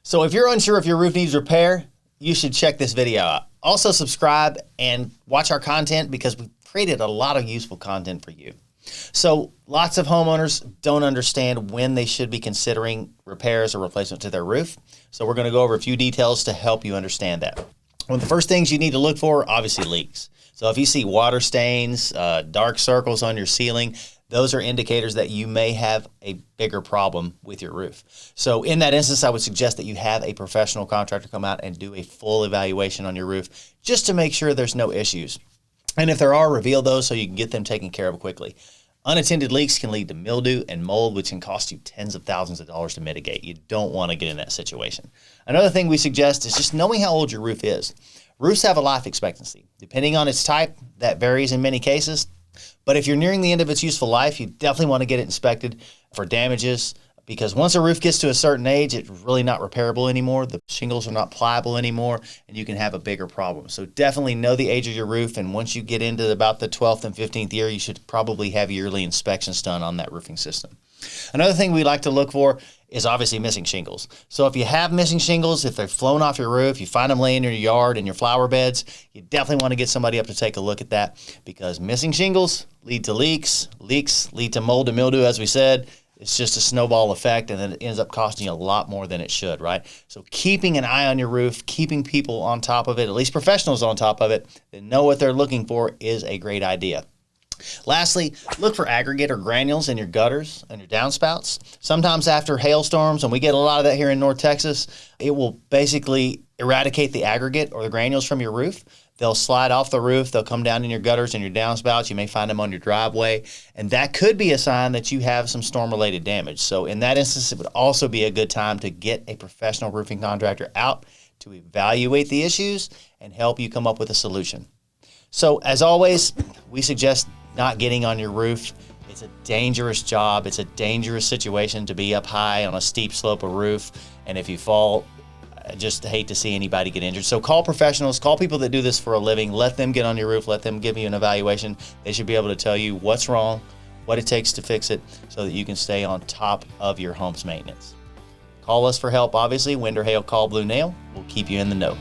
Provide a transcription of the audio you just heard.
So if you're unsure if your roof needs repair, you should check this video out. Also subscribe and watch our content because we've created a lot of useful content for you. So lots of homeowners don't understand when they should be considering repairs or replacement to their roof. So we're going to go over a few details to help you understand that. One of the first things you need to look for, obviously, leaks. So if you see water stains, dark circles on your ceiling, those are indicators that you may have a bigger problem with your roof. So in that instance, I would suggest that you have a professional contractor come out and do a full evaluation on your roof just to make sure there's no issues. And if there are, reveal those so you can get them taken care of quickly. Unattended leaks can lead to mildew and mold, which can cost you tens of thousands of dollars to mitigate. You don't want to get in that situation. Another thing we suggest is just knowing how old your roof is. Roofs have a life expectancy. Depending on its type, that varies in many cases. But if you're nearing the end of its useful life, you definitely want to get it inspected for damages, because once a roof gets to a certain age, it's really not repairable anymore. The shingles are not pliable anymore, and you can have a bigger problem. So definitely know the age of your roof, and once you get into about the 12th and 15th year, you should probably have yearly inspections done on that roofing system. Another thing we like to look for is obviously missing shingles. So if you have missing shingles, if they've flown off your roof, you find them laying in your yard and your flower beds, you definitely want to get somebody up to take a look at that, because missing shingles lead to leaks. Leaks lead to mold and mildew, as we said. It's just a snowball effect, and then it ends up costing you a lot more than it should, right? So keeping an eye on your roof, keeping people on top of it, at least professionals on top of it, that know what they're looking for, is a great idea. Lastly, look for aggregate or granules in your gutters and your downspouts. Sometimes after hailstorms, and we get a lot of that here in North Texas, it will basically eradicate the aggregate or the granules from your roof. They'll slide off the roof. They'll come down in your gutters and your downspouts. You may find them on your driveway, and that could be a sign that you have some storm-related damage. So in that instance, it would also be a good time to get a professional roofing contractor out to evaluate the issues and help you come up with a solution. So as always, we suggest not getting on your roof. It's a dangerous job. It's a dangerous situation to be up high on a steep slope of roof, and if you fall, I just hate to see anybody get injured. So call professionals, call people that do this for a living, let them get on your roof, let them give you an evaluation. They should be able to tell you what's wrong, what it takes to fix it, so that you can stay on top of your home's maintenance. Call us for help, obviously. Wind or hail, call Blue Nail. We'll keep you in the know.